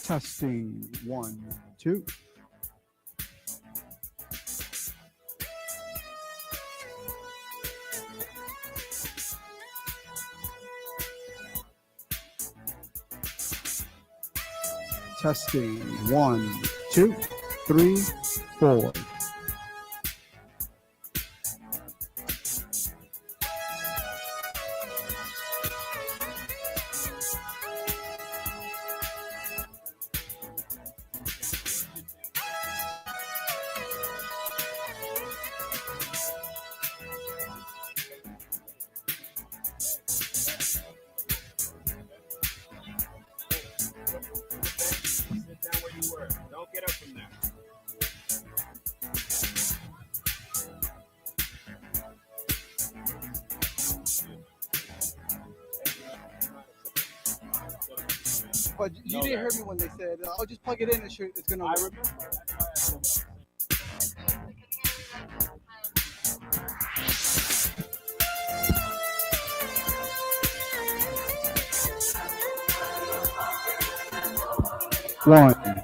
Testing 1, 2. Testing 1, 2, 3, 4. But you didn't hear me when they said, "Oh, just plug it in and it's gonna." I remember. One.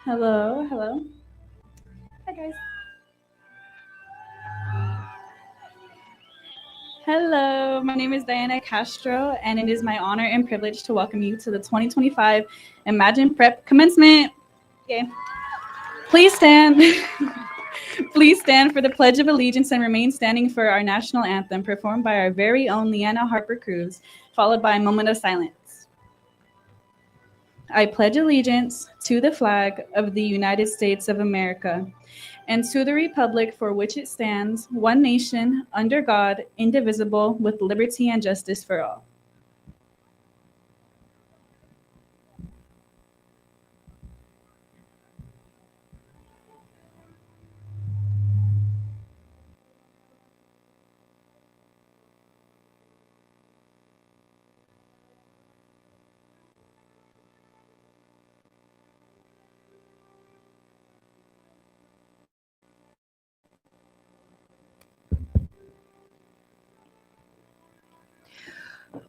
Hello, hello. Hi, guys. Hello, my name is Diana Castro, and it is my honor and privilege to welcome you to the 2025 Imagine Prep Commencement. Okay. Please stand. Please stand for the Pledge of Allegiance and remain standing for our national anthem performed by our very own Leanna Harper Cruz, followed by a moment of silence. I pledge allegiance to the flag of the United States of America and to the republic for which it stands, one nation, under God, indivisible, with liberty and justice for all.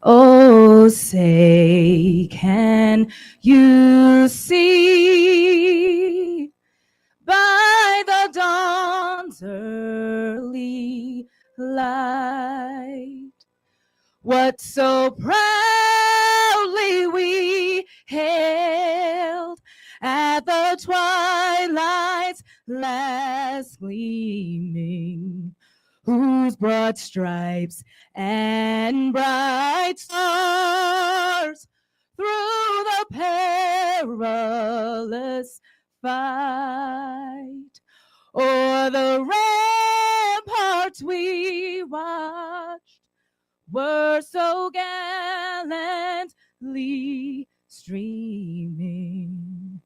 Oh, say, can you see by the dawn's early light what so proudly we hailed at the twilight's last gleaming, whose broad stripes and bright stars through the perilous fight o'er the ramparts we watched were so gallantly streaming,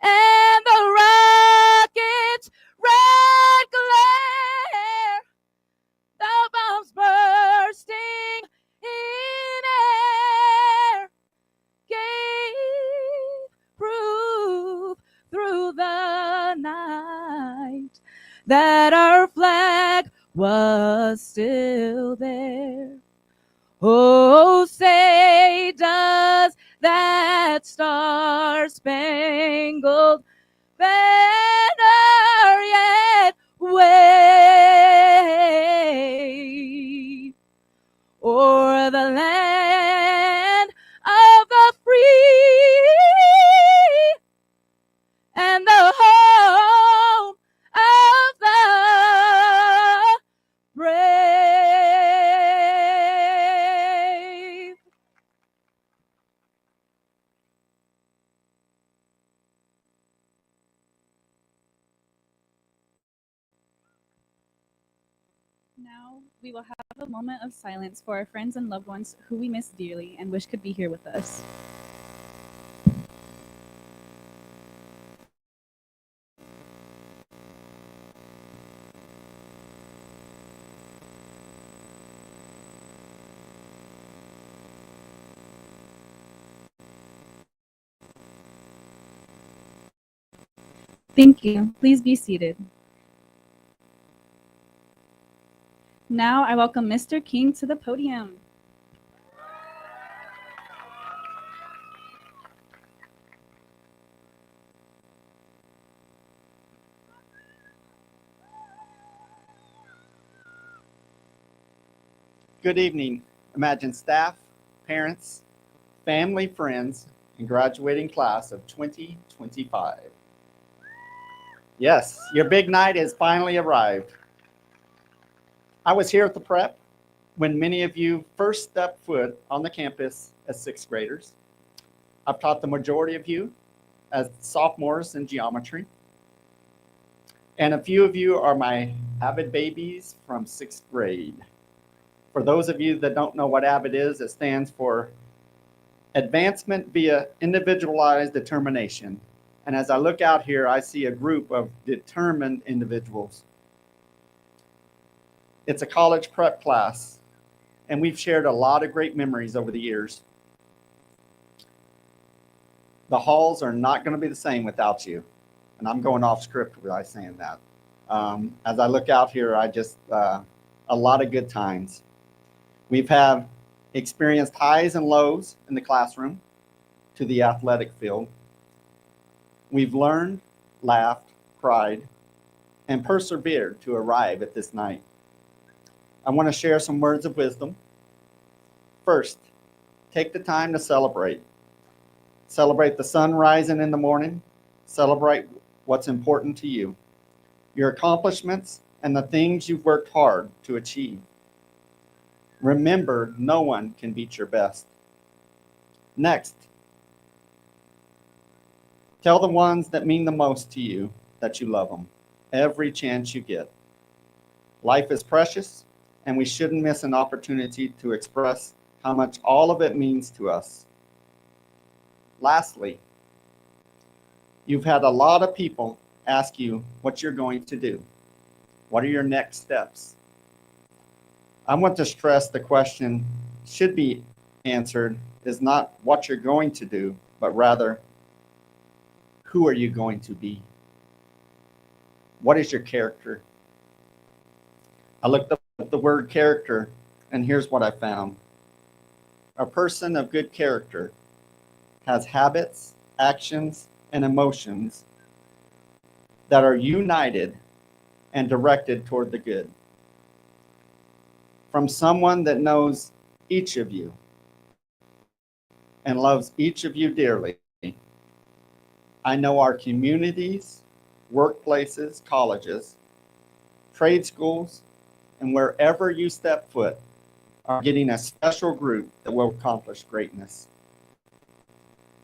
and the rocket's red glare, the bombs bursting in air, gave proof through the night that our flag was still there. Oh, say, does that star-spangled banner yet wave o'er the land of the free and the home of the brave? Now we will have a moment of silence for our friends and loved ones who we miss dearly and wish could be here with us. Thank you. Please be seated. Now I welcome Mr. King to the podium. Good evening, Imagine staff, parents, family, friends, and graduating class of 2025. Yes, your big night has finally arrived. I was here at the prep when many of you first stepped foot on the campus as sixth graders. I've taught the majority of you as sophomores in geometry. And a few of you are my avid babies from sixth grade. For those of you that don't know what AVID is, it stands for Advancement via Individualized Determination. And as I look out here, I see a group of determined individuals. It's a college prep class, and we've shared a lot of great memories over the years. The halls are not going to be the same without you. And I'm going off script by saying that. As I look out here, a lot of good times. We've had experienced highs and lows in the classroom to the athletic field. We've learned, laughed, cried, and persevered to arrive at this night. I want to share some words of wisdom. First, take the time to celebrate. Celebrate the sun rising in the morning. Celebrate what's important to you, your accomplishments, and the things you've worked hard to achieve. Remember, no one can beat your best. Next, tell the ones that mean the most to you that you love them every chance you get. Life is precious, and we shouldn't miss an opportunity to express how much all of it means to us. Lastly, you've had a lot of people ask you what you're going to do. What are your next steps? I want to stress the question should be answered is not what you're going to do, but rather, who are you going to be? What is your character? I looked up the word character, and here's what I found. A person of good character has habits, actions, and emotions that are united and directed toward the good. From someone that knows each of you and loves each of you dearly, I know our communities, workplaces, colleges, trade schools, and wherever you step foot are getting a special group that will accomplish greatness.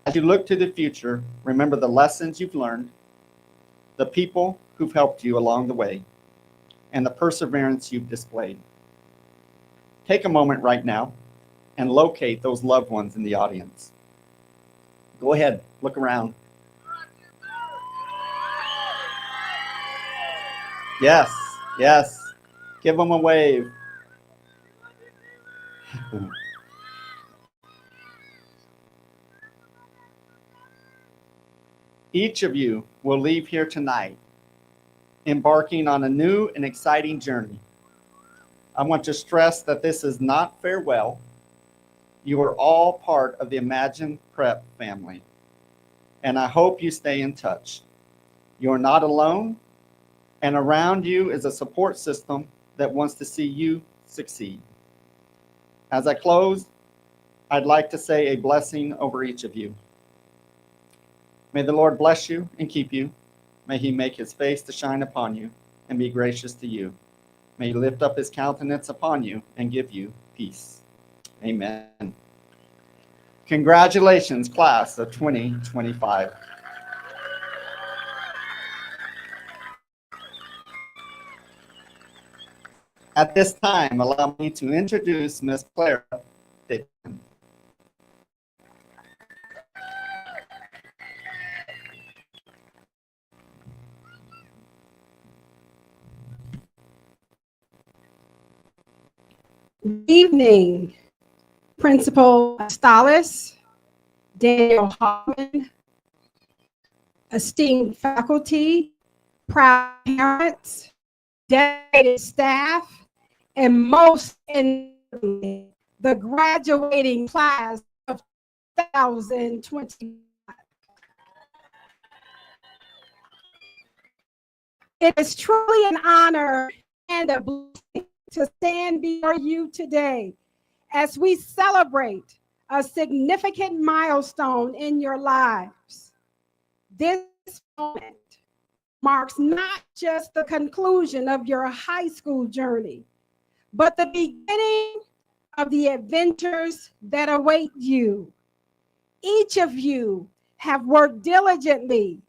As you look to the future, remember the lessons you've learned, the people who've helped you along the way, and the perseverance you've displayed. Take a moment right now and locate those loved ones in the audience. Go ahead, look around. Yes, yes. Give them a wave. Each of you will leave here tonight embarking on a new and exciting journey. I want to stress that this is not farewell. You are all part of the Imagine Prep family, and I hope you stay in touch. You're not alone, and around you is a support system that wants to see you succeed. As I close, I'd like to say a blessing over each of you. May the Lord bless you and keep you. May he make his face to shine upon you and be gracious to you. May he lift up his countenance upon you and give you peace. Amen. Congratulations, class of 2025. At this time, allow me to introduce Ms. Clara Dixon. Good evening, Principal Stalis, Daniel Hoffman, esteemed faculty, proud parents, dedicated staff, and most importantly, the graduating class of 2025. It is truly an honor and a blessing to stand before you today as we celebrate a significant milestone in your lives. This moment marks not just the conclusion of your high school journey, but the beginning of the adventures that await you. Each of you have worked diligently,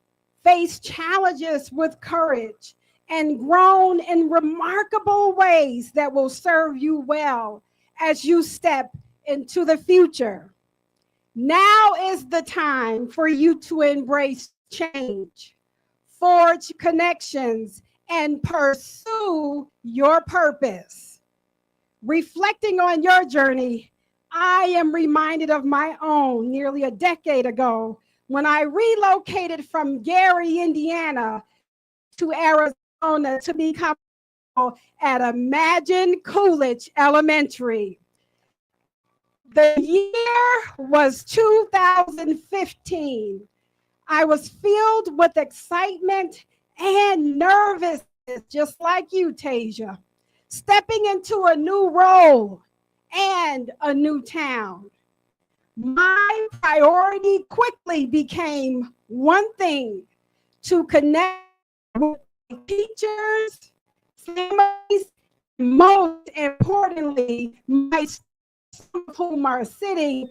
faced challenges with courage, and grown in remarkable ways that will serve you well as you step into the future. Now is the time for you to embrace change, forge connections, and pursue your purpose. Reflecting on your journey, I am reminded of my own nearly a decade ago when I relocated from Gary, Indiana to Arizona to become at Imagine Coolidge Elementary. The year was 2015. I was filled with excitement and nervousness, just like you, Tasia, stepping into a new role and a new town. My priority quickly became one thing: to connect with teachers, families, and most importantly, my students, some of whom are sitting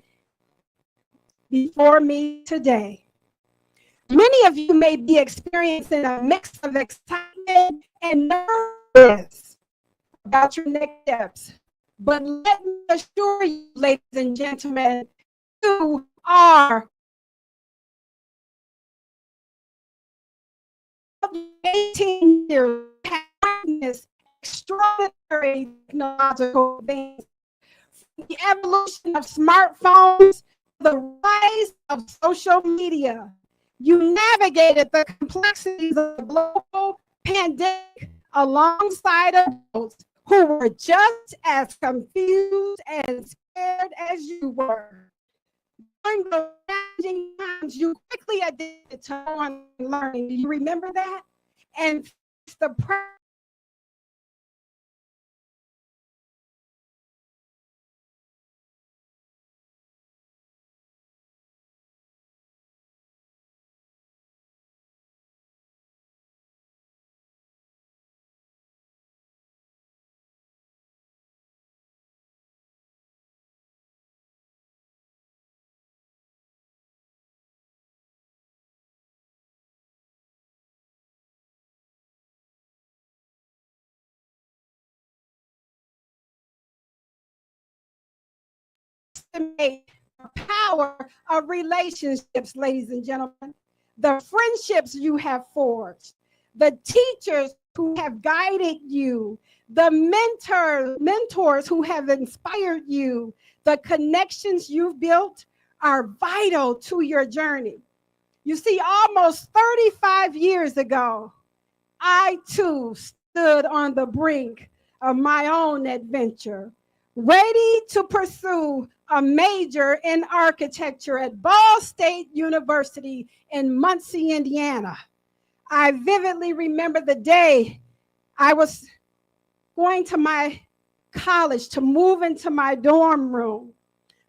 before me today. Many of you may be experiencing a mix of excitement and nervousness about your next steps. But let me assure you, ladies and gentlemen, you are 18 years have witnessed extraordinary technological advances. The evolution of smartphones, the rise of social media. You navigated the complexities of the global pandemic alongside adults who were just as confused and scared as you were. During the challenging times, you quickly adapted to online learning. Do you remember that? And the estimate the power of relationships, ladies and gentlemen, the friendships you have forged, the teachers who have guided you, the mentors who have inspired you, the connections you've built are vital to your journey. You see, almost 35 years ago, I too stood on the brink of my own adventure, ready to pursue a major in architecture at Ball State University in Muncie, Indiana. I vividly remember the day I was going to my college to move into my dorm room.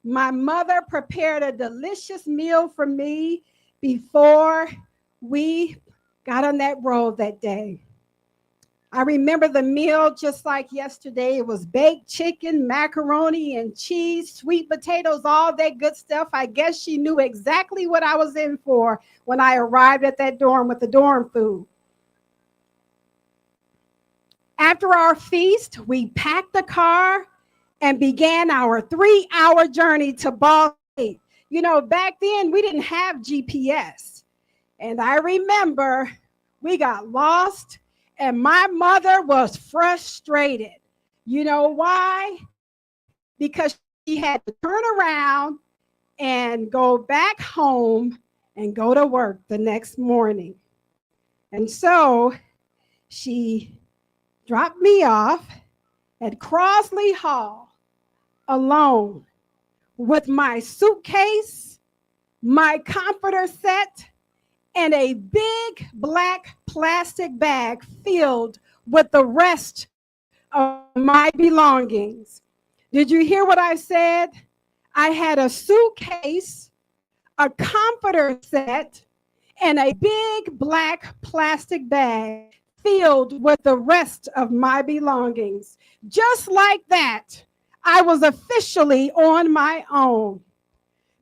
My mother prepared a delicious meal for me before we got on that road that day. I remember the meal just like yesterday. It was baked chicken, macaroni and cheese, sweet potatoes, all that good stuff. I guess she knew exactly what I was in for when I arrived at that dorm with the dorm food. After our feast, we packed the car and began our 3-hour journey to Ball State. You know, back then we didn't have GPS. And I remember we got lost and my mother was frustrated. You know why? Because she had to turn around and go back home and go to work the next morning. And so she dropped me off at Crosley Hall alone with my suitcase, my comforter set, and a big black plastic bag filled with the rest of my belongings. Did you hear what I said? I had a suitcase, a comforter set, and a big black plastic bag filled with the rest of my belongings. Just like that, I was officially on my own.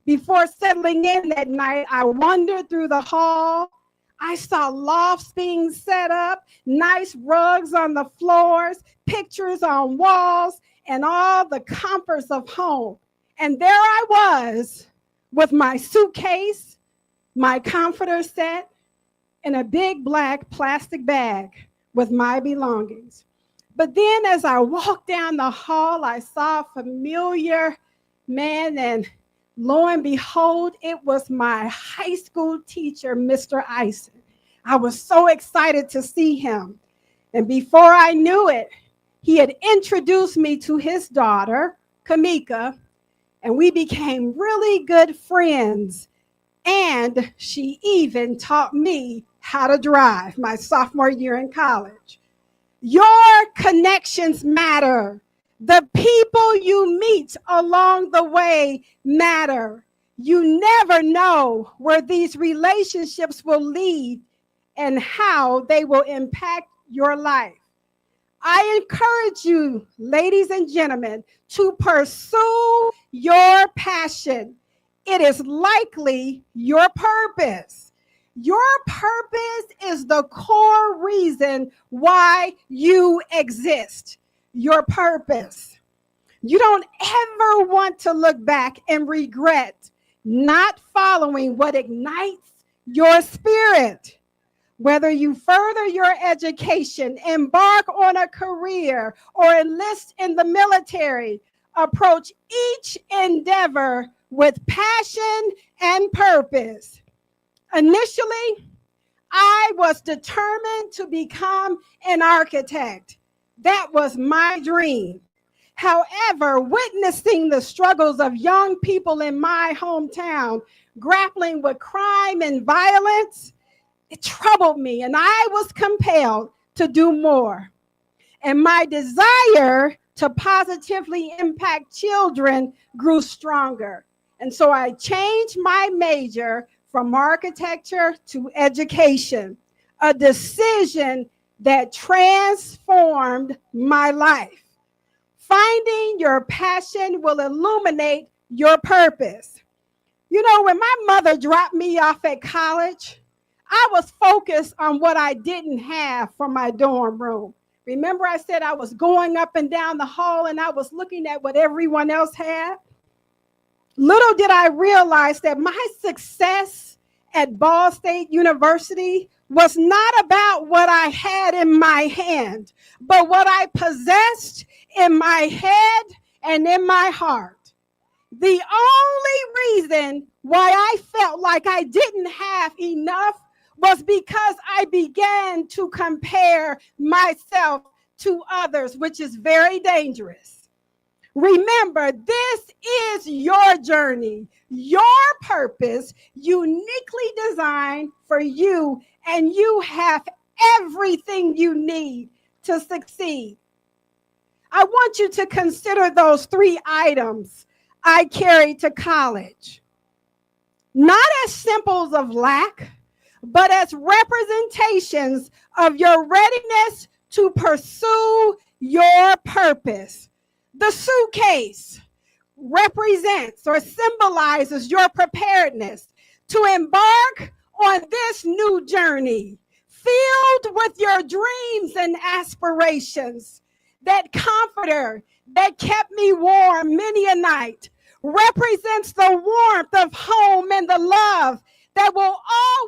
Before settling in that night, I wandered through the hall. I saw lofts being set up, nice rugs on the floors, pictures on walls, and all the comforts of home. And there I was with my suitcase, my comforter set, and a big black plastic bag with my belongings. But then as I walked down the hall, I saw a familiar man and Lo and behold, it was my high school teacher, Mr. Ison. I was so excited to see him. And before I knew it, he had introduced me to his daughter, Kamika, and we became really good friends. And she even taught me how to drive my sophomore year in college. Your connections matter. The people you meet along the way matter. You never know where these relationships will lead and how they will impact your life. I encourage you, ladies and gentlemen, to pursue your passion. It is likely your purpose. Your purpose is the core reason why you exist. Your purpose. You don't ever want to look back and regret not following what ignites your spirit. Whether you further your education, embark on a career, or enlist in the military, approach each endeavor with passion and purpose. Initially, I was determined to become an architect. That was my dream. However, witnessing the struggles of young people in my hometown grappling with crime and violence, it troubled me, and I was compelled to do more. And my desire to positively impact children grew stronger. And so I changed my major from architecture to education, a decision that transformed my life. Finding your passion will illuminate your purpose. You know, when my mother dropped me off at college, I was focused on what I didn't have from my dorm room. Remember I said I was going up and down the hall and I was looking at what everyone else had? Little did I realize that my success at Ball State University was not about what I had in my hand, but what I possessed in my head and in my heart. The only reason why I felt like I didn't have enough was because I began to compare myself to others, which is very dangerous. Remember, this is your journey, your purpose, uniquely designed for you, and you have everything you need to succeed. I want you to consider those 3 items I carried to college, not as symbols of lack, but as representations of your readiness to pursue your purpose. The suitcase represents or symbolizes your preparedness to embark on this new journey, filled with your dreams and aspirations. That comforter that kept me warm many a night represents the warmth of home and the love that will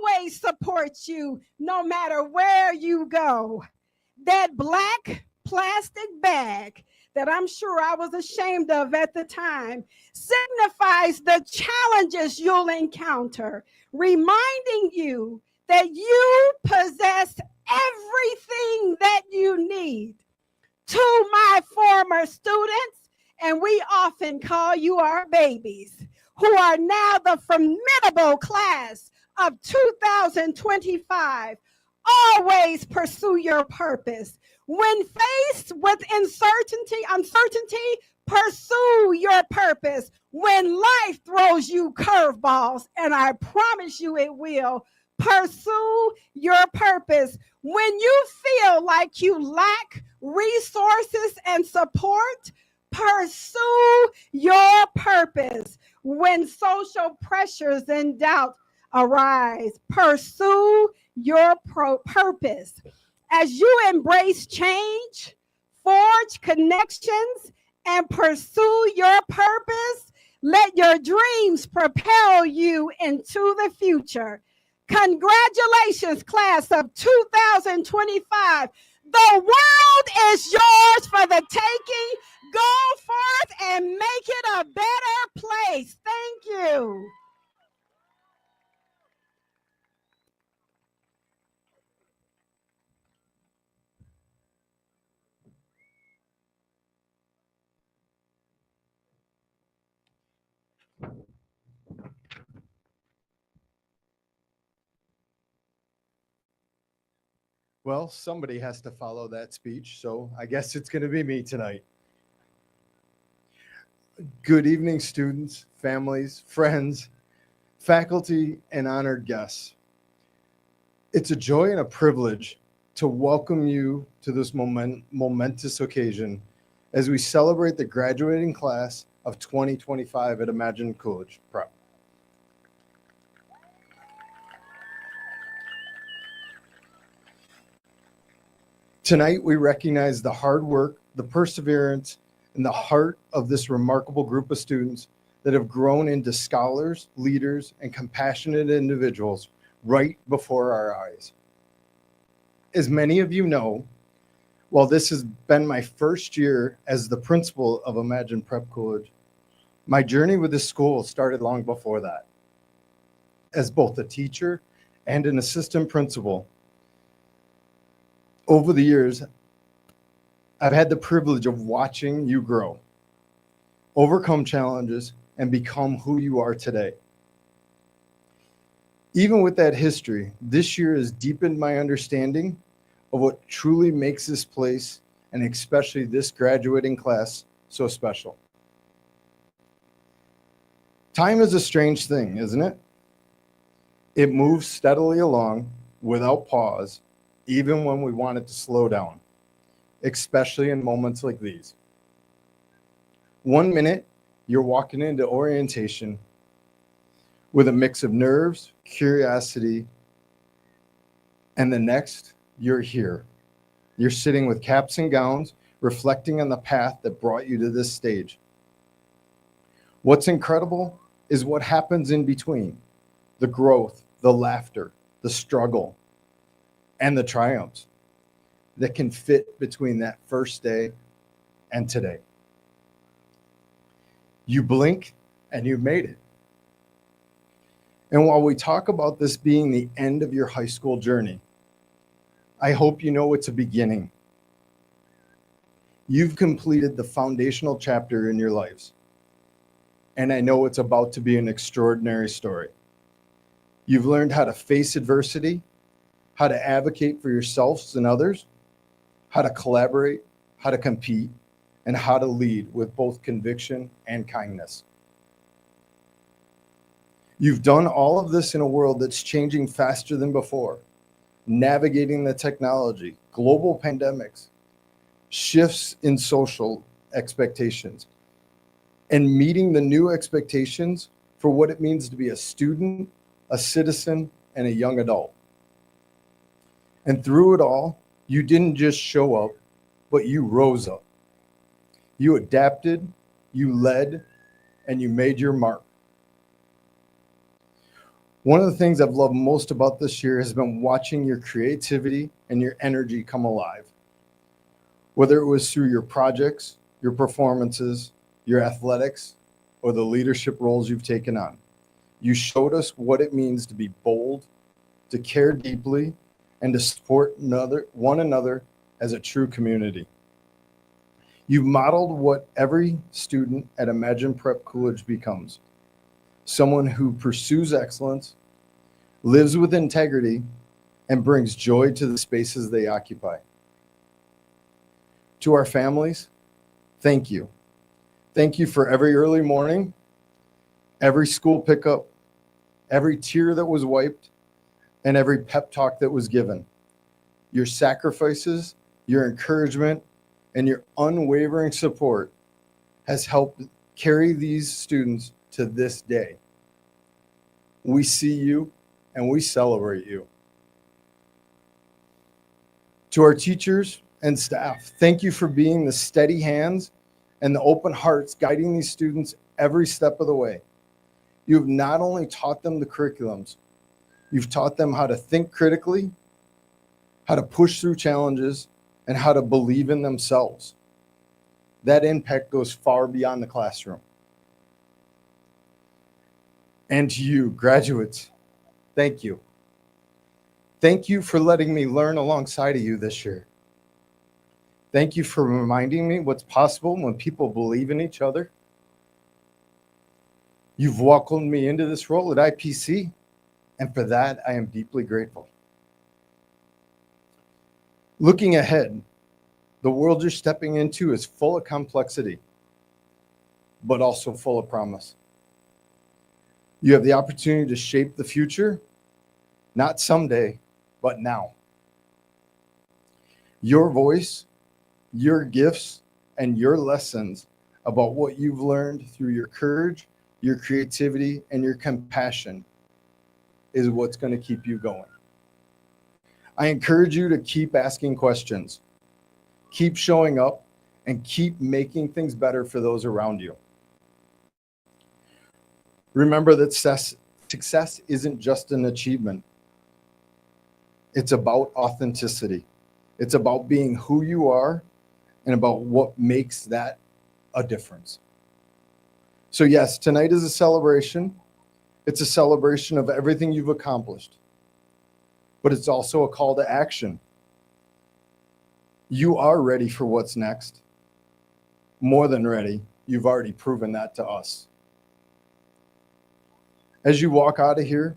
always support you no matter where you go. That black plastic bag that I'm sure I was ashamed of at the time signifies the challenges you'll encounter, reminding you that you possess everything that you need. To my former students, and we often call you our babies, who are now the formidable class of 2025, always pursue your purpose. When faced with uncertainty, pursue your purpose. When life throws you curveballs, and I promise you it will, pursue your purpose. When you feel like you lack resources and support, pursue your purpose. When social pressures and doubt arise, pursue your purpose. As you embrace change, forge connections, and pursue your purpose, let your dreams propel you into the future. Congratulations, class of 2025. The world is yours for the taking. Go forth and make it a better place. Thank you. Well, somebody has to follow that speech, so I guess it's going to be me tonight. Good evening, students, families, friends, faculty, and honored guests. It's a joy and a privilege to welcome you to this momentous occasion as we celebrate the graduating class of 2025 at Imagine Coolidge Prep. Tonight, we recognize the hard work, the perseverance, and the heart of this remarkable group of students that have grown into scholars, leaders, and compassionate individuals right before our eyes. As many of you know, while this has been my first year as the principal of Imagine Prep Coolidge, my journey with this school started long before that. As both a teacher and an assistant principal, over the years, I've had the privilege of watching you grow, overcome challenges, and become who you are today. Even with that history, this year has deepened my understanding of what truly makes this place, and especially this graduating class, so special. Time is a strange thing, isn't it? It moves steadily along without pause, even when we want it to slow down, especially in moments like these. 1 minute, you're walking into orientation with a mix of nerves, curiosity, and the next, you're here. You're sitting with caps and gowns, reflecting on the path that brought you to this stage. What's incredible is what happens in between: the growth, the laughter, the struggle, and the triumphs that can fit between that first day and today. You blink and you've made it. And while we talk about this being the end of your high school journey, I hope you know it's a beginning. You've completed the foundational chapter in your lives, and I know it's about to be an extraordinary story. You've learned how to face adversity, how to advocate for yourselves and others, how to collaborate, how to compete, and how to lead with both conviction and kindness. You've done all of this in a world that's changing faster than before, navigating the technology, global pandemics, shifts in social expectations, and meeting the new expectations for what it means to be a student, a citizen, and a young adult. And through it all, you didn't just show up, but you rose up. You adapted, you led, and you made your mark. One of the things I've loved most about this year has been watching your creativity and your energy come alive. Whether it was through your projects, your performances, your athletics, or the leadership roles you've taken on, you showed us what it means to be bold, to care deeply, and to support one another as a true community. You've modeled what every student at Imagine Prep Coolidge becomes: someone who pursues excellence, lives with integrity, and brings joy to the spaces they occupy. To our families, thank you. Thank you for every early morning, every school pickup, every tear that was wiped, and every pep talk that was given. Your sacrifices, your encouragement, and your unwavering support has helped carry these students to this day. We see you and we celebrate you. To our teachers and staff, thank you for being the steady hands and the open hearts guiding these students every step of the way. You've not only taught them the curriculums, you've taught them how to think critically, how to push through challenges, and how to believe in themselves. That impact goes far beyond the classroom. And to you, graduates, thank you. Thank you for letting me learn alongside of you this year. Thank you for reminding me what's possible when people believe in each other. You've welcomed me into this role at IPC, and for that, I am deeply grateful. Looking ahead, the world you're stepping into is full of complexity, but also full of promise. You have the opportunity to shape the future, not someday, but now. Your voice, your gifts, and your lessons about what you've learned through your courage, your creativity, and your compassion is what's going to keep you going. I encourage you to keep asking questions, keep showing up, and keep making things better for those around you. Remember that success isn't just an achievement. It's about authenticity. It's about being who you are and about what makes that a difference. So yes, tonight is a celebration. It's a celebration of everything you've accomplished, but it's also a call to action. You are ready for what's next. More than ready. You've already proven that to us. As you walk out of here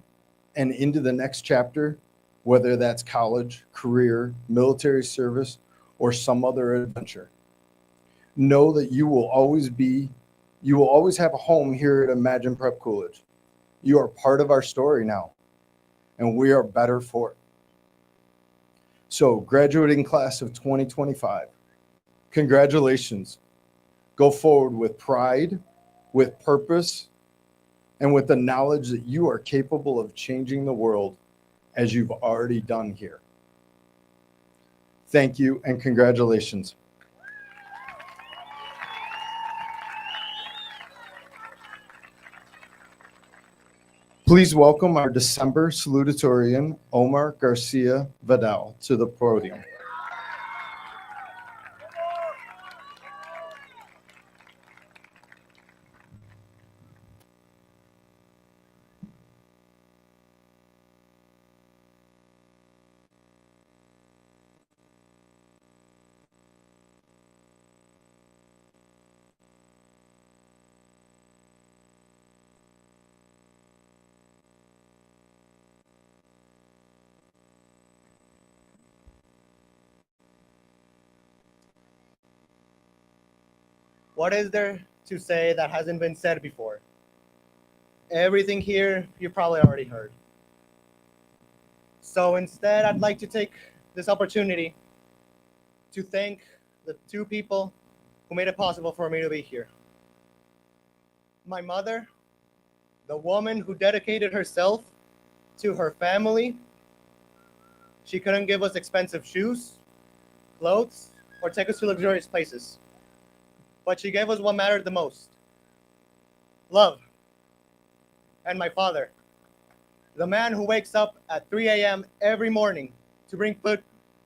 and into the next chapter, whether that's college, career, military service, or some other adventure, know that you will always have a home here at Imagine Prep Coolidge. You are part of our story now, and we are better for it. So, graduating class of 2025, congratulations. Go forward with pride, with purpose, and with the knowledge that you are capable of changing the world as you've already done here. Thank you and congratulations. Please welcome our December salutatorian, Omar Garcia Vidal, to the podium. What is there to say that hasn't been said before? Everything here you probably already heard. So instead, I'd like to take this opportunity to thank the two people who made it possible for me to be here. My mother, the woman who dedicated herself to her family. She couldn't give us expensive shoes, clothes, or take us to luxurious places. But she gave us what mattered the most: love. And my father, the man who wakes up at 3 a.m. every morning to bring food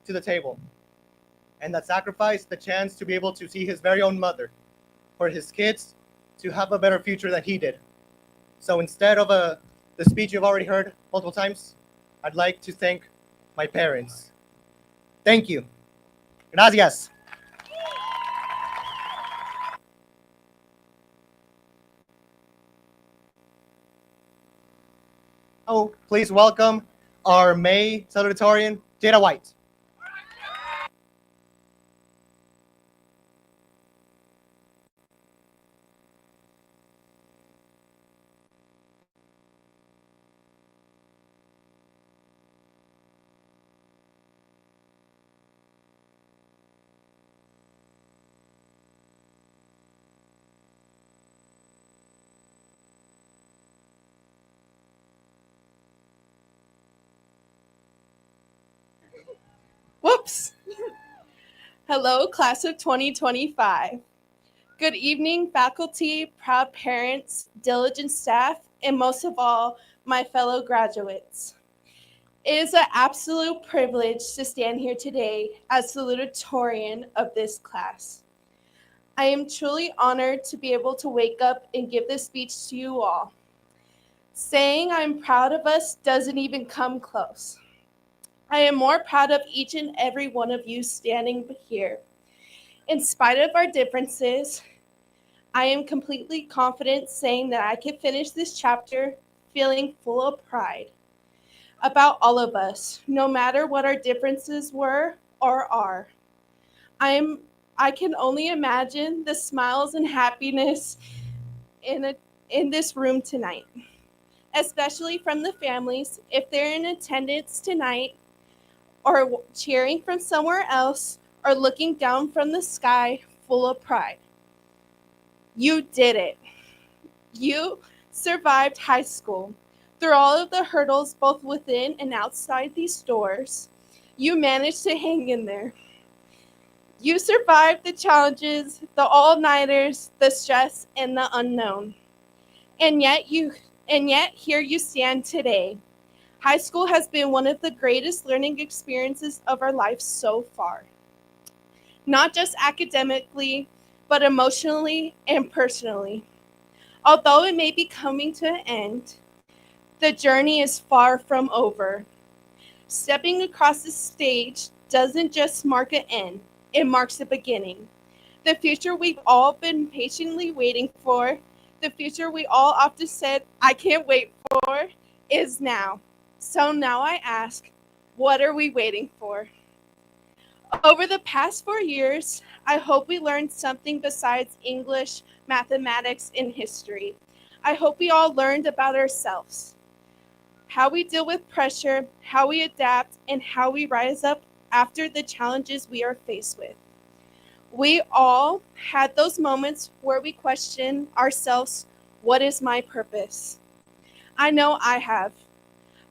to the table, and that sacrificed the chance to be able to see his very own mother, for his kids to have a better future than he did. So instead of the speech you've already heard multiple times, I'd like to thank my parents. Thank you. Gracias. Oh, please welcome our May salutatorian, Jada White. Whoops. Hello, class of 2025. Good evening, faculty, proud parents, diligent staff, and most of all, my fellow graduates. It is an absolute privilege to stand here today as salutatorian of this class. I am truly honored to be able to wake up and give this speech to you all. Saying I'm proud of us doesn't even come close. I am more proud of each and every one of you standing here. In spite of our differences, I am completely confident saying that I can finish this chapter feeling full of pride about all of us, no matter what our differences were or are. I can only imagine the smiles and happiness in this room tonight, especially from the families if they're in attendance tonight or cheering from somewhere else or looking down from the sky full of pride. You did it. You survived high school. Through all of the hurdles, both within and outside these doors, you managed to hang in there. You survived the challenges, the all-nighters, the stress, and the unknown. And yet here you stand today. High school has been one of the greatest learning experiences of our lives so far. Not just academically, but emotionally and personally. Although it may be coming to an end, the journey is far from over. Stepping across the stage doesn't just mark an end, it marks the beginning. The future we've all been patiently waiting for, the future we all often said, I can't wait for, is now. So now I ask, what are we waiting for? Over the past 4 years, I hope we learned something besides English, mathematics, and history. I hope we all learned about ourselves, how we deal with pressure, how we adapt, and how we rise up after the challenges we are faced with. We all had those moments where we question ourselves, what is my purpose? I know I have.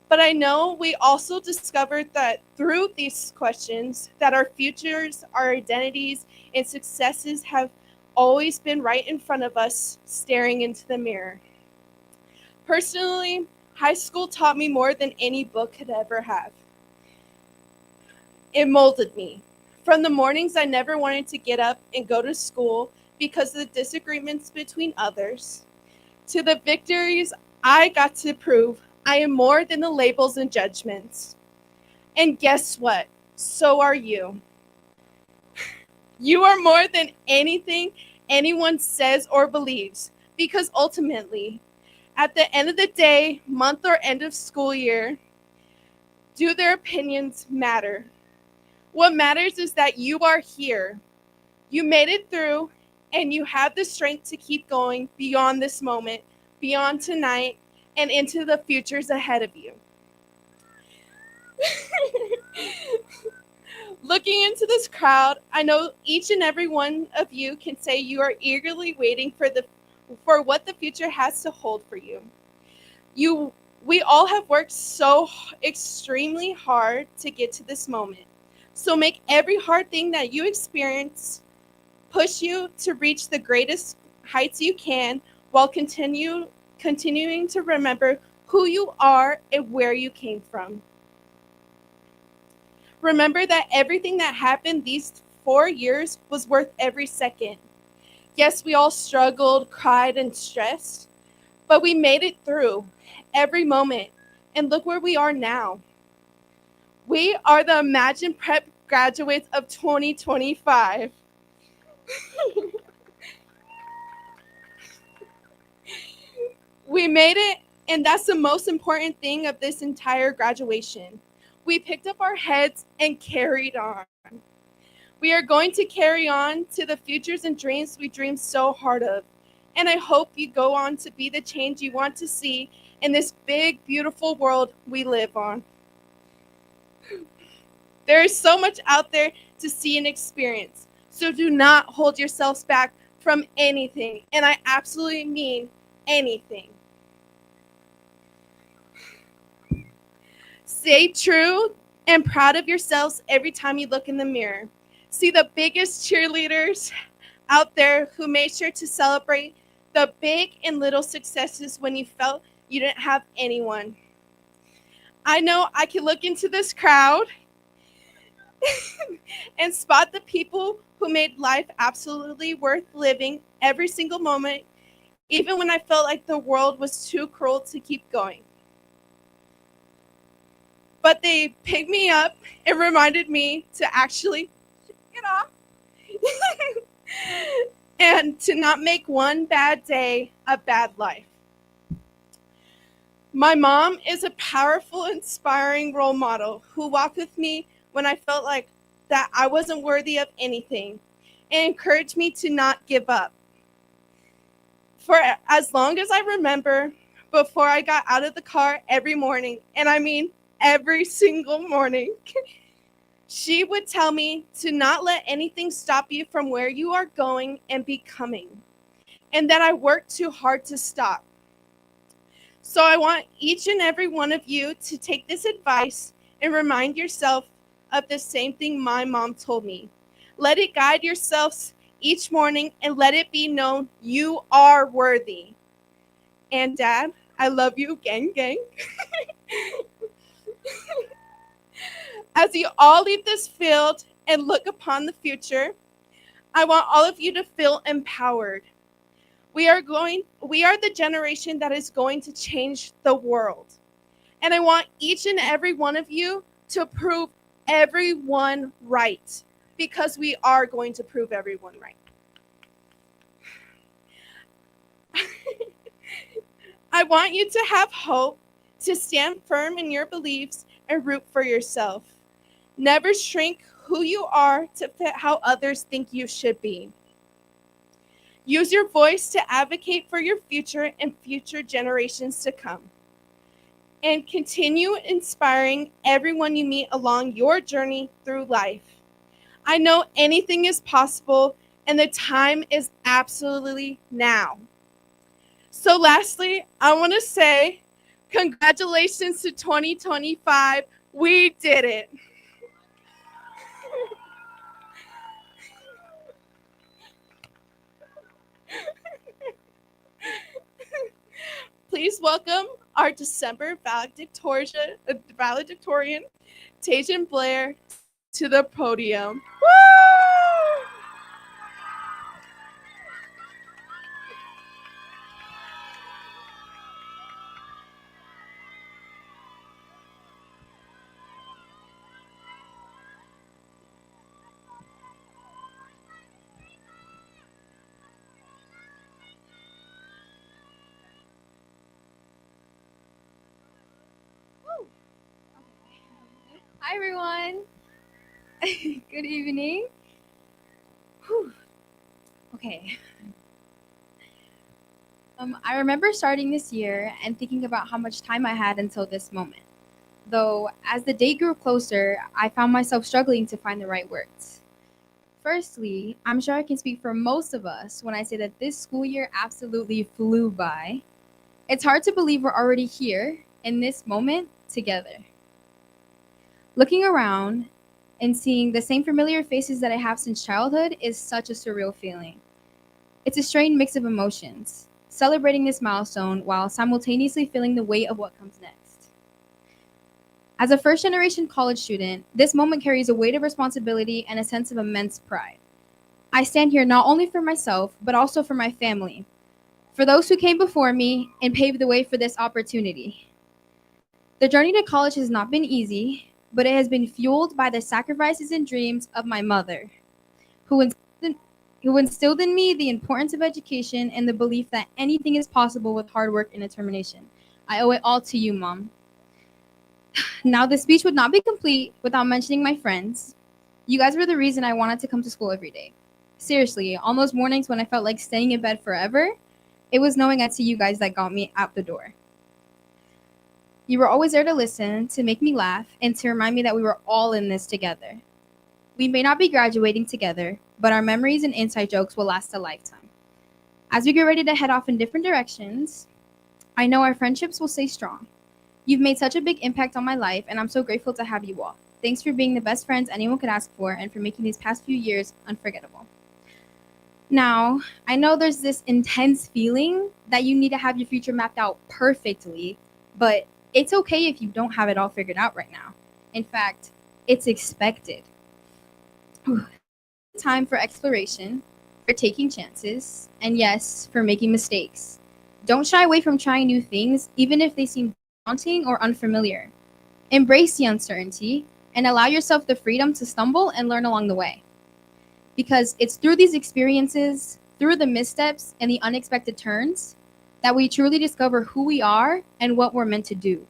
But I know we also discovered that through these questions, that our futures, our identities, and successes have always been right in front of us, staring into the mirror. Personally, high school taught me more than any book could ever have. It molded me. From the mornings I never wanted to get up and go to school because of the disagreements between others, to the victories I got to prove I am more than the labels and judgments. And guess what? So are you. You are more than anything anyone says or believes, because ultimately, at the end of the day, month or end of school year, do their opinions matter? What matters is that you are here. You made it through, and you have the strength to keep going beyond this moment, beyond tonight, and into the futures ahead of you. Looking into this crowd, I know each and every one of you can say you are eagerly waiting for what the future has to hold for you. We all have worked so extremely hard to get to this moment. So make every hard thing that you experience push you to reach the greatest heights you can, while continuing to remember who you are and where you came from. Remember that everything that happened these 4 years was worth every second. Yes, we all struggled, cried, and stressed, but we made it through every moment, and look where we are now. We are the Imagine Prep graduates of 2025. We made it, and that's the most important thing of this entire graduation. We picked up our heads and carried on. We are going to carry on to the futures and dreams we dreamed so hard of. And I hope you go on to be the change you want to see in this big, beautiful world we live on. There is so much out there to see and experience. So do not hold yourselves back from anything. And I absolutely mean anything. Stay true and proud of yourselves every time you look in the mirror. See the biggest cheerleaders out there who made sure to celebrate the big and little successes when you felt you didn't have anyone. I know I can look into this crowd and spot the people who made life absolutely worth living every single moment, even when I felt like the world was too cruel to keep going. But they picked me up and reminded me to actually get off and to not make one bad day a bad life. My mom is a powerful, inspiring role model who walked with me when I felt like that I wasn't worthy of anything and encouraged me to not give up. For as long as I remember, before I got out of the car every morning, and I mean every single morning, she would tell me to not let anything stop you from where you are going and becoming, and that I worked too hard to stop. So I want each and every one of you to take this advice and remind yourself of the same thing my mom told me. Let it guide yourselves each morning and let it be known you are worthy. And Dad, I love you, gang, gang. As you all leave this field and look upon the future, I want all of you to feel empowered. We are the generation that is going to change the world. And I want each and every one of you to prove everyone right, because we are going to prove everyone right. I want you to have hope, to stand firm in your beliefs and root for yourself. Never shrink who you are to fit how others think you should be. Use your voice to advocate for your future and future generations to come. And continue inspiring everyone you meet along your journey through life. I know anything is possible, and the time is absolutely now. So lastly, I want to say congratulations to 2025. We did it. Please welcome our December valedictorian, Tajan Blair, to the podium. Woo! Hi, everyone. Good evening. Whew. Okay. I remember starting this year and thinking about how much time I had until this moment. Though, as the date grew closer, I found myself struggling to find the right words. Firstly, I'm sure I can speak for most of us when I say that this school year absolutely flew by. It's hard to believe we're already here in this moment together. Looking around and seeing the same familiar faces that I have since childhood is such a surreal feeling. It's a strange mix of emotions, celebrating this milestone while simultaneously feeling the weight of what comes next. As a first-generation college student, this moment carries a weight of responsibility and a sense of immense pride. I stand here not only for myself, but also for my family, for those who came before me and paved the way for this opportunity. The journey to college has not been easy, but it has been fueled by the sacrifices and dreams of my mother, who instilled in me the importance of education and the belief that anything is possible with hard work and determination. I owe it all to you, Mom. Now, the speech would not be complete without mentioning my friends. You guys were the reason I wanted to come to school every day. Seriously, on those mornings when I felt like staying in bed forever, it was knowing I'd see you guys that got me out the door. You were always there to listen, to make me laugh, and to remind me that we were all in this together. We may not be graduating together, but our memories and inside jokes will last a lifetime. As we get ready to head off in different directions, I know our friendships will stay strong. You've made such a big impact on my life, and I'm so grateful to have you all. Thanks for being the best friends anyone could ask for and for making these past few years unforgettable. Now, I know there's this intense feeling that you need to have your future mapped out perfectly, but it's okay if you don't have it all figured out right now. In fact, it's expected. Time for exploration, for taking chances, and yes, for making mistakes. Don't shy away from trying new things, even if they seem daunting or unfamiliar. Embrace the uncertainty and allow yourself the freedom to stumble and learn along the way. Because it's through these experiences, through the missteps and the unexpected turns, that we truly discover who we are and what we're meant to do.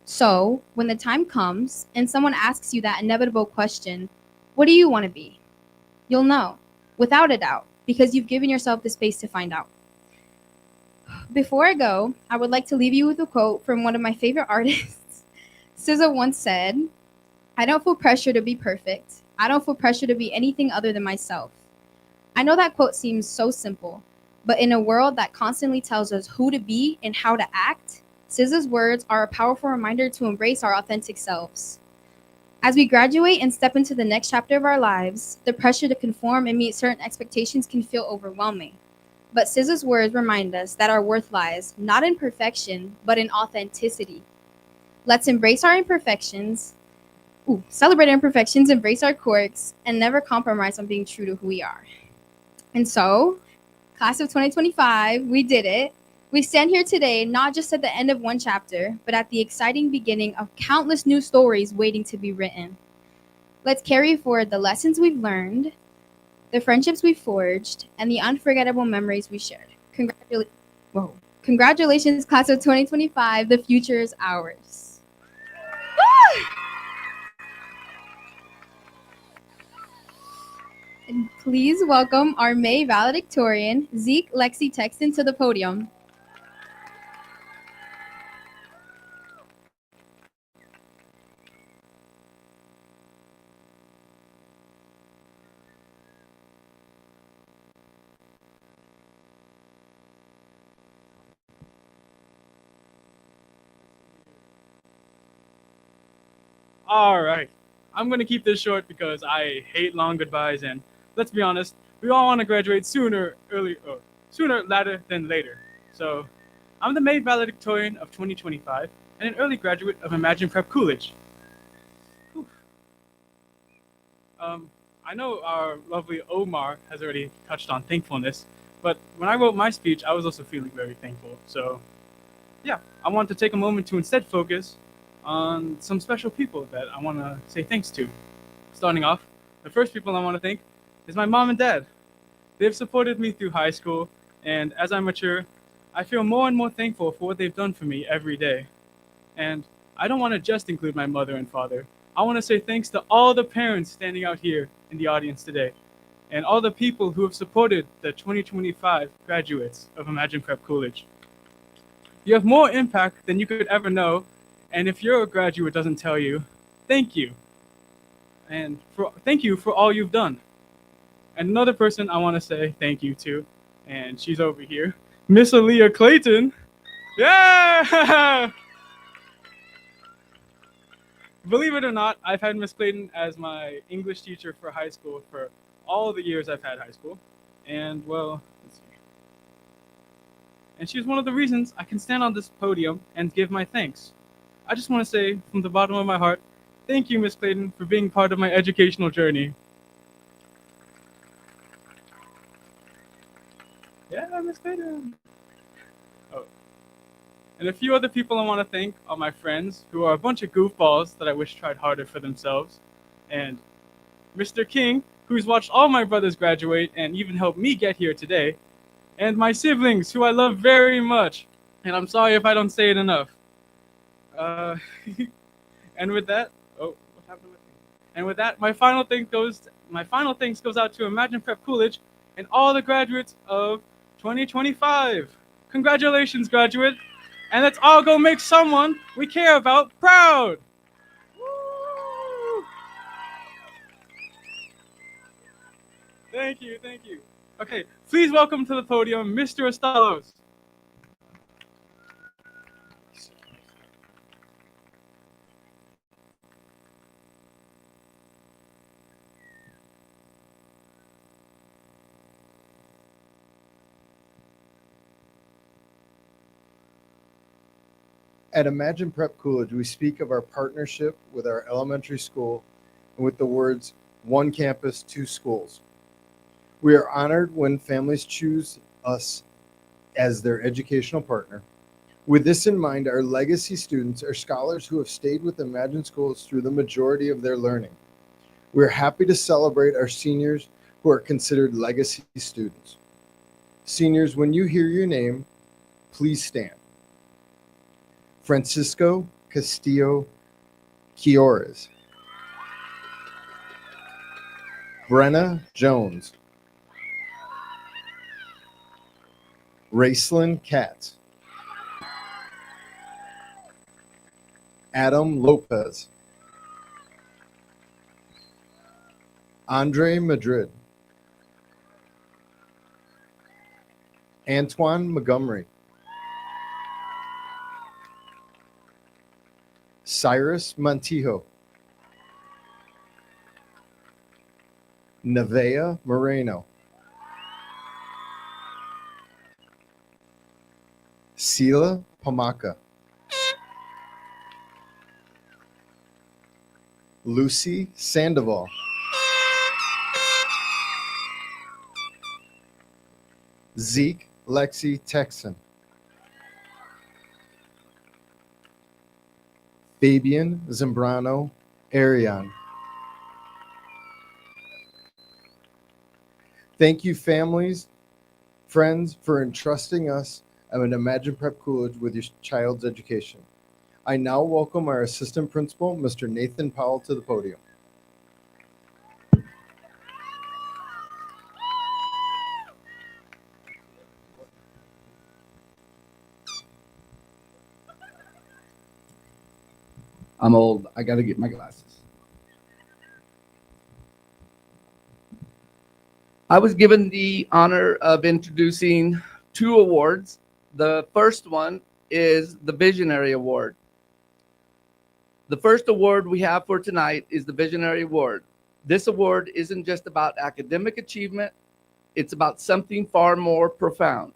So, when the time comes and someone asks you that inevitable question, what do you want to be? You'll know, without a doubt, because you've given yourself the space to find out. Before I go, I would like to leave you with a quote from one of my favorite artists. SZA once said, "I don't feel pressure to be perfect. I don't feel pressure to be anything other than myself." I know that quote seems so simple, but in a world that constantly tells us who to be and how to act, SZA's words are a powerful reminder to embrace our authentic selves. As we graduate and step into the next chapter of our lives, the pressure to conform and meet certain expectations can feel overwhelming. But SZA's words remind us that our worth lies not in perfection, but in authenticity. Let's embrace our imperfections, celebrate our imperfections, embrace our quirks, and never compromise on being true to who we are. And so, class of 2025, we did it. We stand here today not just at the end of one chapter, but at the exciting beginning of countless new stories waiting to be written. Let's carry forward the lessons we've learned, the friendships we've forged, and the unforgettable memories we shared. Congratulations, class of 2025. The future is ours. And please welcome our May valedictorian, Zeke Lexi Texton, to the podium. All right. I'm going to keep this short because I hate long goodbyes, and let's be honest, we all want to graduate sooner later than later. So, I'm the May valedictorian of 2025 and an early graduate of Imagine Prep Coolidge. Whew. I know our lovely Omar has already touched on thankfulness, but when I wrote my speech, I was also feeling very thankful. So, yeah, I want to take a moment to instead focus on some special people that I want to say thanks to. Starting off, the first people I want to thank is my mom and dad. They've supported me through high school, and as I mature, I feel more and more thankful for what they've done for me every day. And I don't want to just include my mother and father. I want to say thanks to all the parents standing out here in the audience today, and all the people who have supported the 2025 graduates of Imagine Prep Coolidge. You have more impact than you could ever know, and if your graduate doesn't tell you, thank you. And thank you for all you've done. And another person I want to say thank you to, and she's over here, Miss Aaliyah Clayton. Yeah! Believe it or not, I've had Miss Clayton as my English teacher for high school for all the years I've had high school. And well, let's see. And she's one of the reasons I can stand on this podium and give my thanks. I just want to say from the bottom of my heart, thank you, Miss Clayton, for being part of my educational journey. Yeah, Miss Clayton. Oh. And a few other people I want to thank are my friends, who are a bunch of goofballs that I wish tried harder for themselves. And Mr. King, who's watched all my brothers graduate and even helped me get here today. And my siblings, who I love very much. And I'm sorry if I don't say it enough. And with that, what happened with me? And with that, my final thanks goes out to Imagine Prep Coolidge and all the graduates of 2025. Congratulations, graduate! And let's all go make someone we care about proud. Woo! Thank you. Okay, please welcome to the podium, Mr. Estalos. At Imagine Prep Coolidge, we speak of our partnership with our elementary school and with the words, one campus, two schools. We are honored when families choose us as their educational partner. With this in mind, our legacy students are scholars who have stayed with Imagine Schools through the majority of their learning. We're happy to celebrate our seniors who are considered legacy students. Seniors, when you hear your name, please stand. Francisco Castillo Quiores. Brenna Jones. Raceland Katz. Adam Lopez. Andre Madrid. Antoine Montgomery. Cyrus Montijo. Nevea Moreno. Sila Pamaka. Lucy Sandoval. Zeke Lexi Texan. Fabian Zambrano Arion. Thank you, families, friends, for entrusting us and Imagine Prep Coolidge with your child's education. I now welcome our Assistant Principal, Mr. Nathan Powell, to the podium. I'm old. I got to get my glasses. I was given the honor of introducing 2 awards. The first one is the Visionary Award. The first award we have for tonight is the Visionary Award. This award isn't just about academic achievement, it's about something far more profound.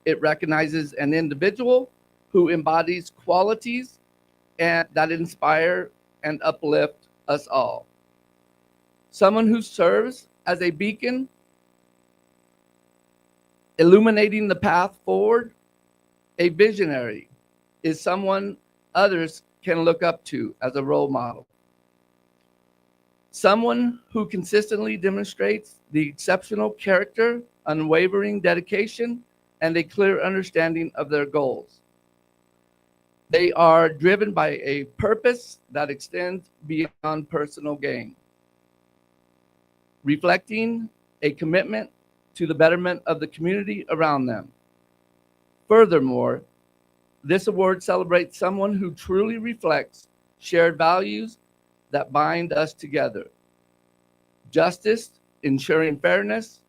It recognizes an individual who embodies qualities and that inspire and uplift us all. Someone who serves as a beacon, illuminating the path forward. A visionary is someone others can look up to as a role model. Someone who consistently demonstrates the exceptional character, unwavering dedication, and a clear understanding of their goals. They are driven by a purpose that extends beyond personal gain, reflecting a commitment to the betterment of the community around them. Furthermore, this award celebrates someone who truly reflects shared values that bind us together. Justice, ensuring fairness,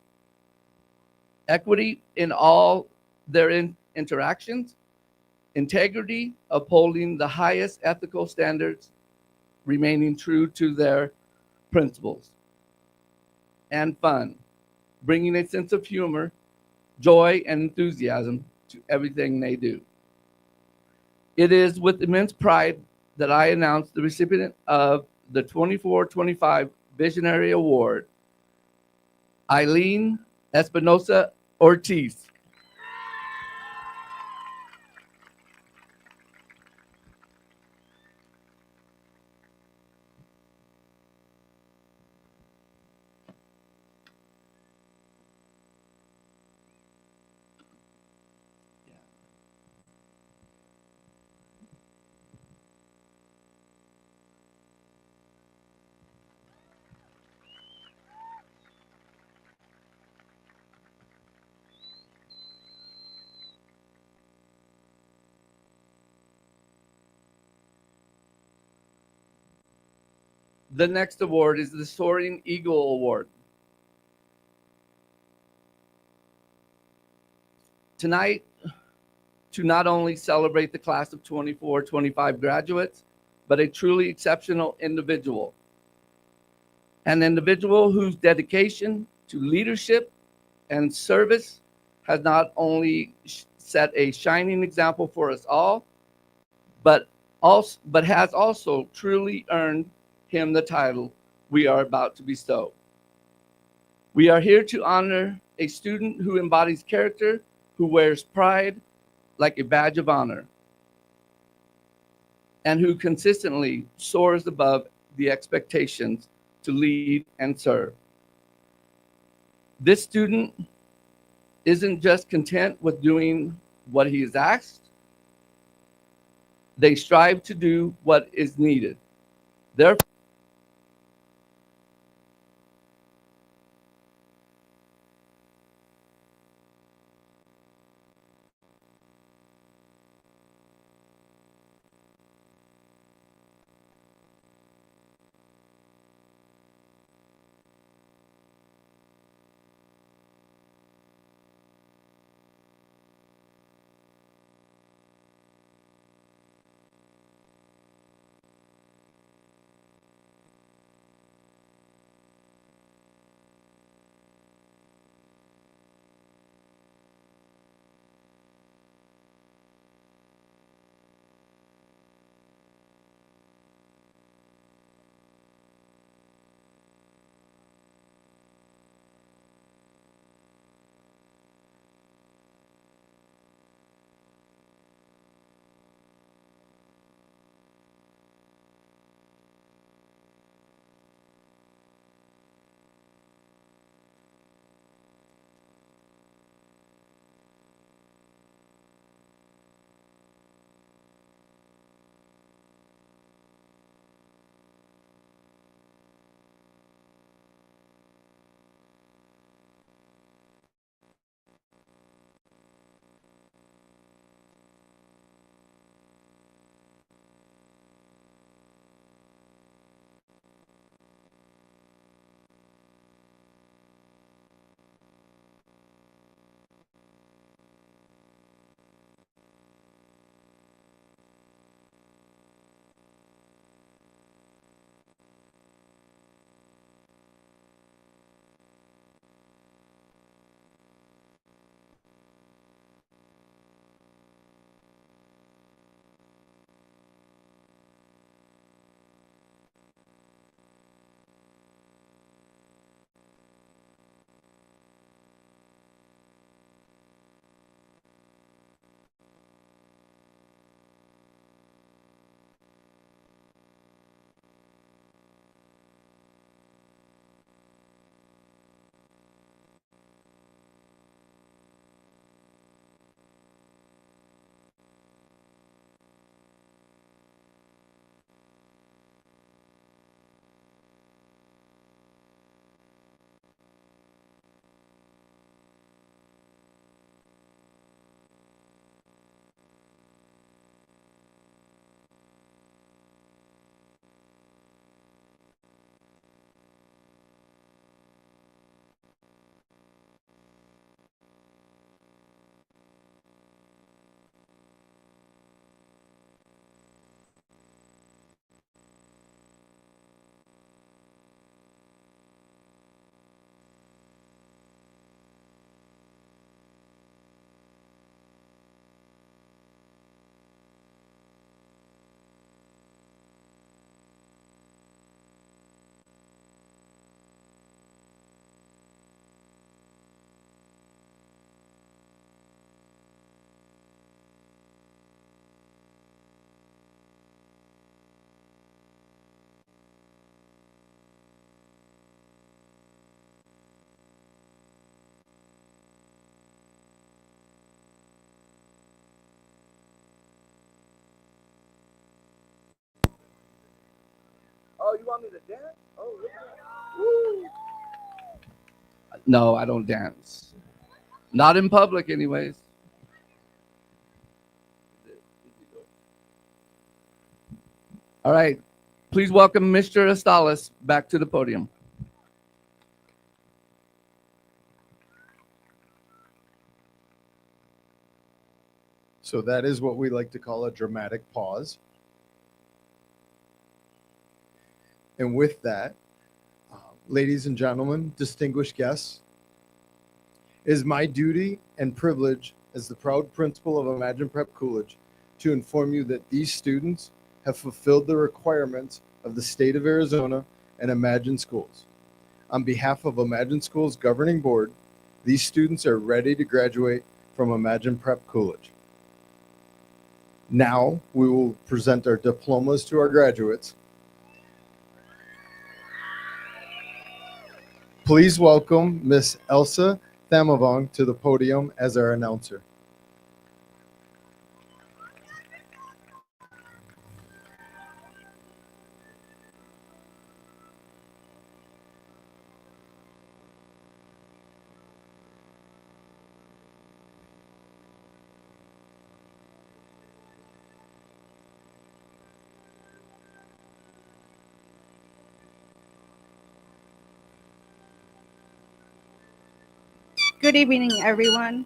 equity in all their interactions, integrity, upholding the highest ethical standards, remaining true to their principles, and fun, bringing a sense of humor, joy, and enthusiasm to everything they do. It is with immense pride that I announce the recipient of the 24-25 Visionary Award, Eileen Espinosa Ortiz. The next award is the Soaring Eagle Award. Tonight, to not only celebrate the class of 24-25 graduates, but a truly exceptional individual. An individual whose dedication to leadership and service has not only set a shining example for us all, but has also truly earned him the title we are about to bestow. We are here to honor a student who embodies character, who wears pride like a badge of honor, and who consistently soars above the expectations to lead and serve. This student isn't just content with doing what he is asked. They strive to do what is needed. Therefore, oh, you want me to dance? Oh, woo. No, I don't dance. Not in public, anyways. All right. Please welcome Mr. Estales back to the podium. So that is what we like to call a dramatic pause. And with that, ladies and gentlemen, distinguished guests, it is my duty and privilege as the proud principal of Imagine Prep Coolidge to inform you that these students have fulfilled the requirements of the state of Arizona and Imagine Schools. On behalf of Imagine Schools Governing Board, these students are ready to graduate from Imagine Prep Coolidge. Now we will present our diplomas to our graduates. Please welcome Miss Elsa Thamavong to the podium as our announcer. Good evening, everyone.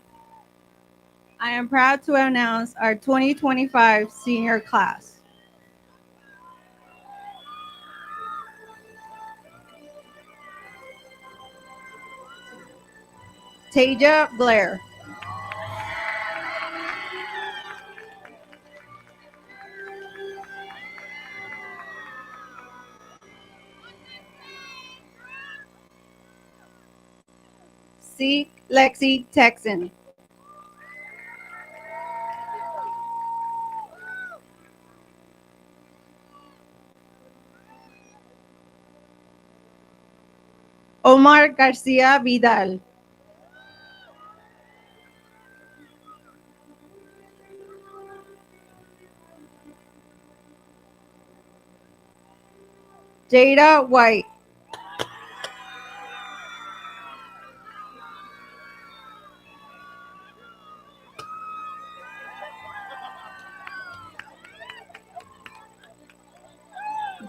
I am proud to announce our 2025 senior class. Taja Blair. C. Lexi Texan. Omar Garcia Vidal. Jada White.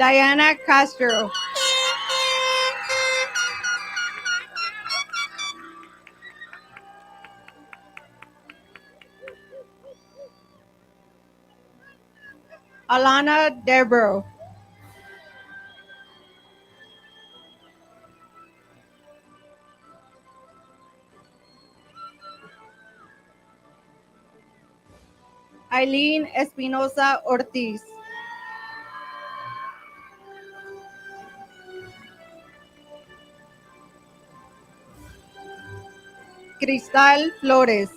Diana Castro. Alana Debro. Eileen Espinosa Ortiz. Cristal Flores.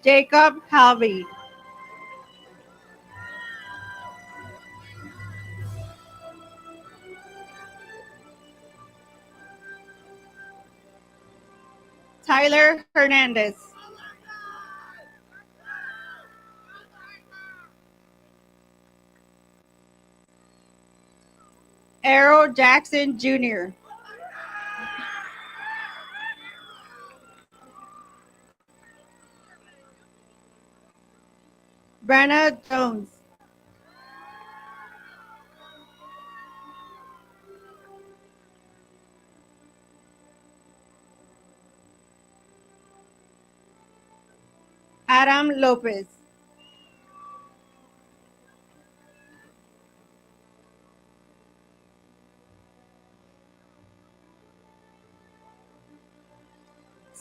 Jacob Halvey. Tyler Hernandez. Errol Jackson Jr. Brenna Jones. Adam Lopez.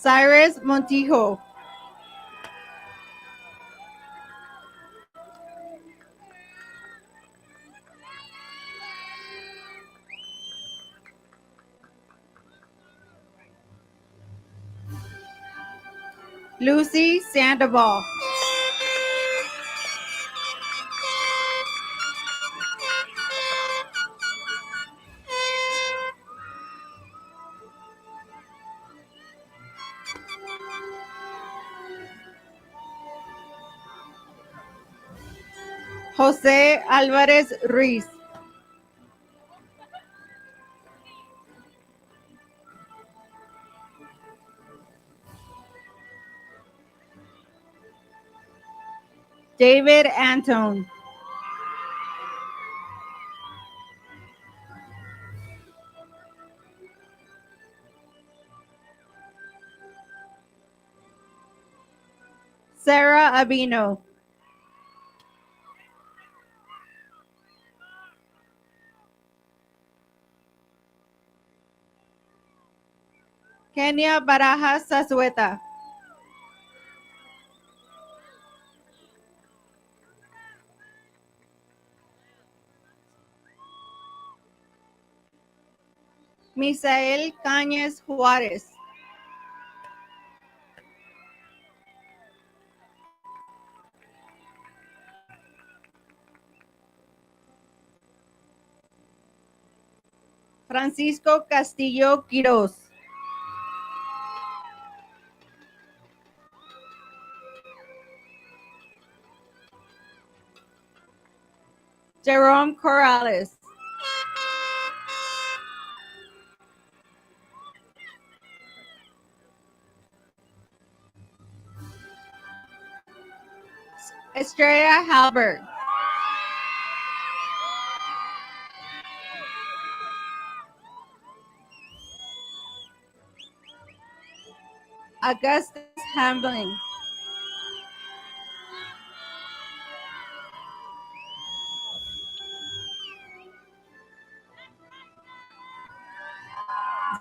Cyrus Montijo. Lucy Sandoval. Jose Alvarez Ruiz. David Antone. Sarah Abino. Kenia Barajas Zazueta. Misael Cañas Juárez. Francisco Castillo Quiroz. Jerome Corrales. Estrella Halberg. Augustus Hambling.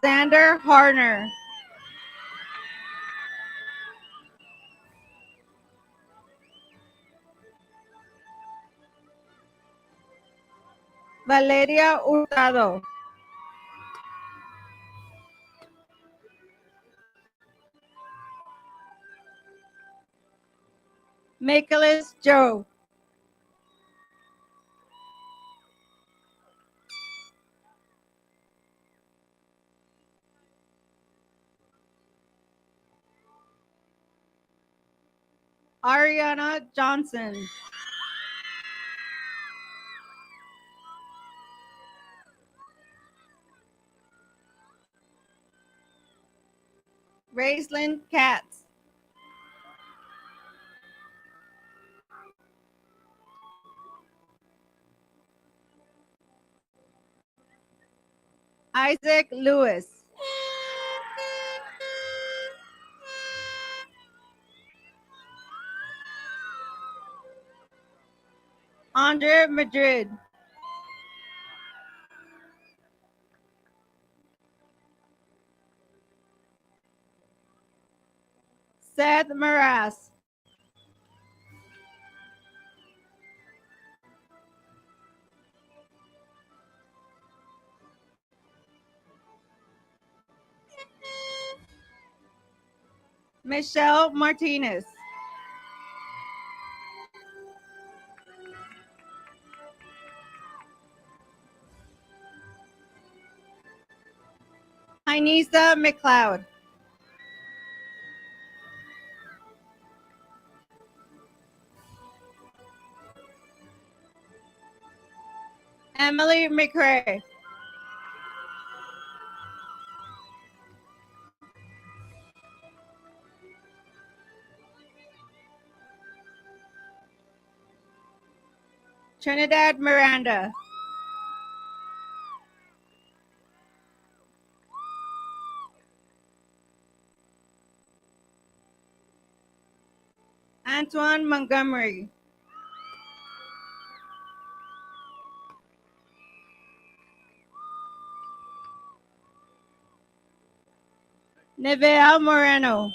Xander Harner. Valeria Hurtado. Nicholas Joe. Ariana Johnson. Raislyn Katz. Isaac Lewis. Andre Madrid. Seth Maras. Michelle Martinez. Inisa McLeod. Emily McRae. Trinidad Miranda. Antoine Montgomery. Nevea Moreno.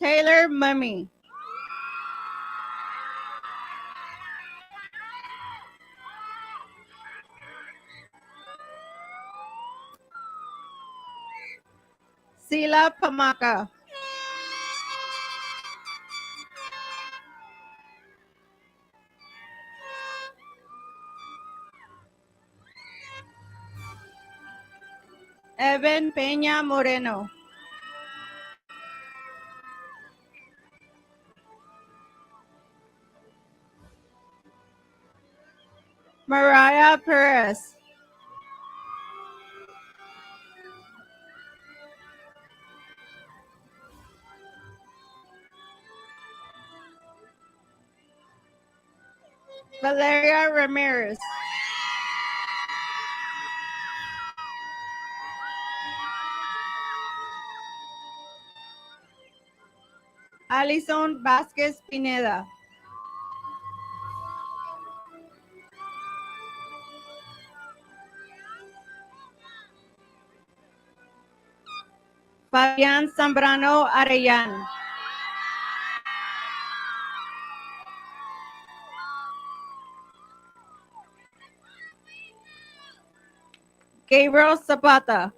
Taylor Mummy. Sila Pamaka. Evan Peña Moreno. Mariah Perez. Valeria Ramirez. Alison Vasquez Pineda. Fabián Zambrano Arellán. Gabriel Zapata.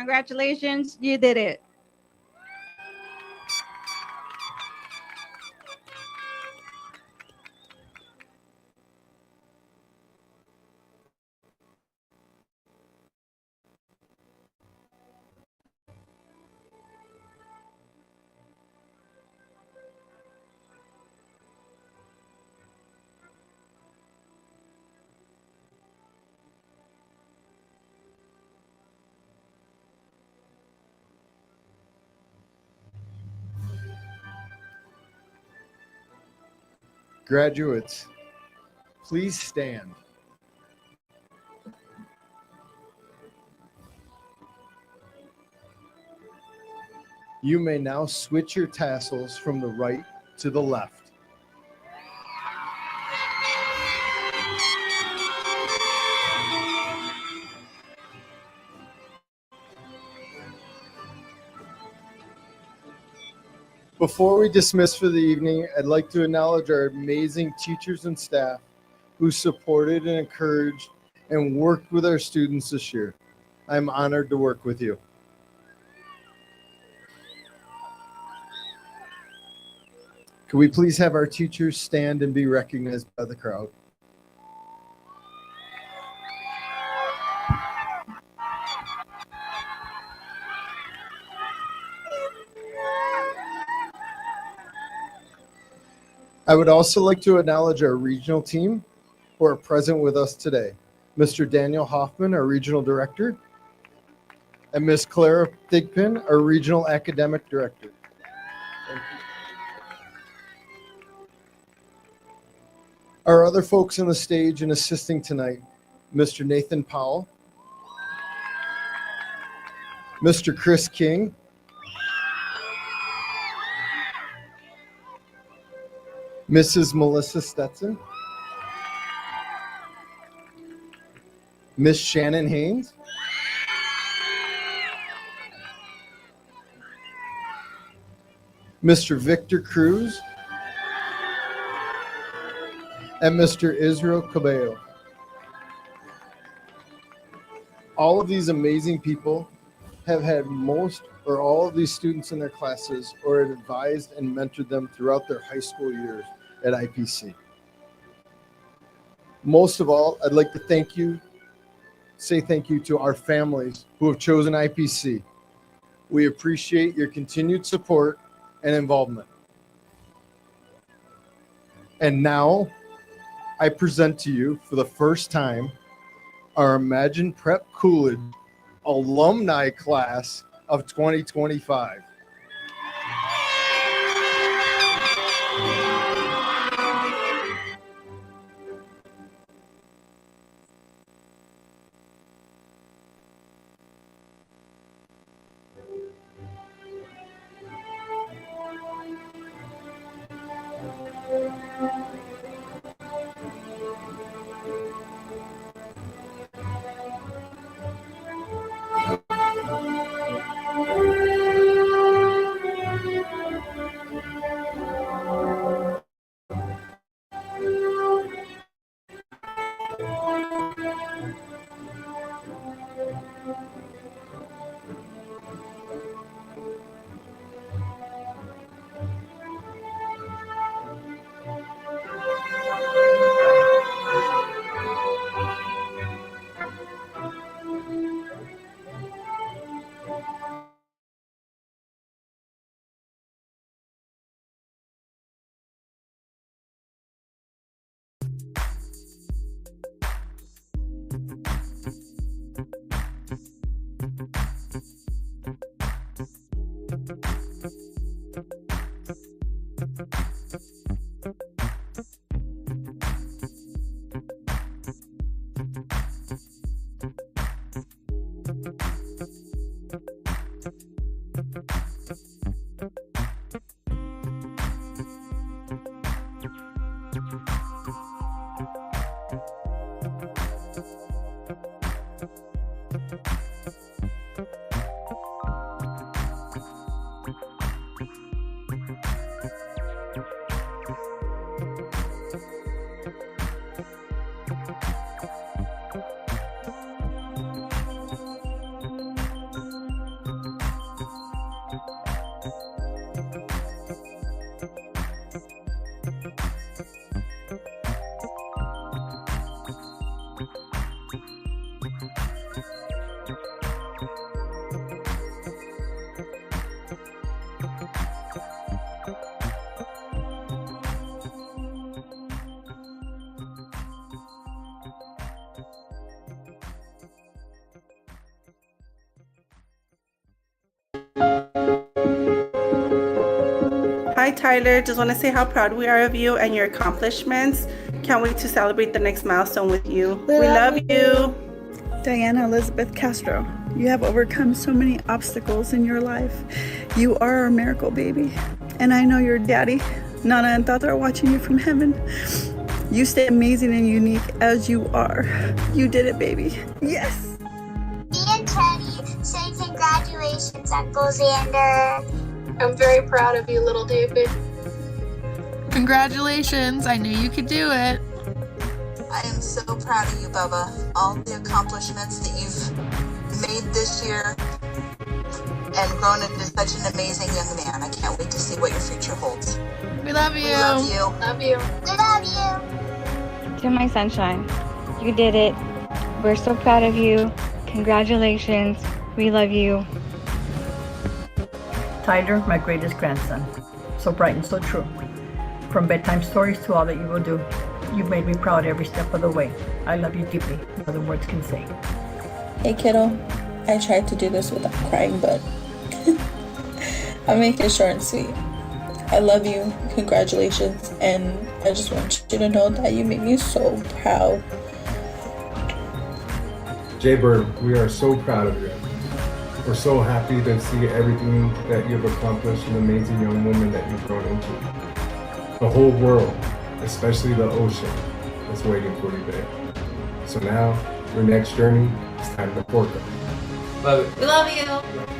Congratulations, you did it. Graduates, please stand. You may now switch your tassels from the right to the left. Before we dismiss for the evening, I'd like to acknowledge our amazing teachers and staff who supported and encouraged and worked with our students this year. I'm honored to work with you. Could we please have our teachers stand and be recognized by the crowd? I would also like to acknowledge our regional team who are present with us today. Mr. Daniel Hoffman, our regional director, and Ms. Clara Thigpen, our regional academic director. Thank you. Our other folks on the stage and assisting tonight, Mr. Nathan Powell, Mr. Chris King, Mrs. Melissa Stetson, Miss Shannon Haynes, Mr. Victor Cruz, and Mr. Israel Cabello. All of these amazing people have had most or all of these students in their classes or advised and mentored them throughout their high school years at IPC. Most of all, I'd like to say thank you to our families who have chosen IPC. We appreciate your continued support and involvement. And now I present to you for the first time our Imagine Prep Coolidge alumni class of 2025. Hi, Tyler. Just want to say how proud we are of you and your accomplishments. Can't wait to celebrate the next milestone with you. We love you. Diana Elizabeth Castro, you have overcome so many obstacles in your life. You are our miracle baby. And I know your daddy, Nana and Tata, are watching you from heaven. You stay amazing and unique as you are. You did it, baby. Yes. Me and Teddy say congratulations, Uncle Xander. I'm very proud of you, little David. Congratulations, I knew you could do it. I am so proud of you, Bubba. All the accomplishments that you've made this year and grown into such an amazing young man. I can't wait to see what your future holds. We love you. We love you. Love you. We love you. To my sunshine, you did it. We're so proud of you. Congratulations. We love you. Tyler, my greatest grandson. So bright and so true. From bedtime stories to all that you will do, you've made me proud every step of the way. I love you deeply, more than words can say. Hey kiddo, I tried to do this without crying, but I'll make it short and sweet. I love you, congratulations, and I just want you to know that you make me so proud. Jay Bird, we are so proud of you. We're so happy to see everything that you've accomplished, an amazing young woman that you've grown into. The whole world, especially the ocean, is waiting for you there. So now, your next journey is time to fork up. We love you.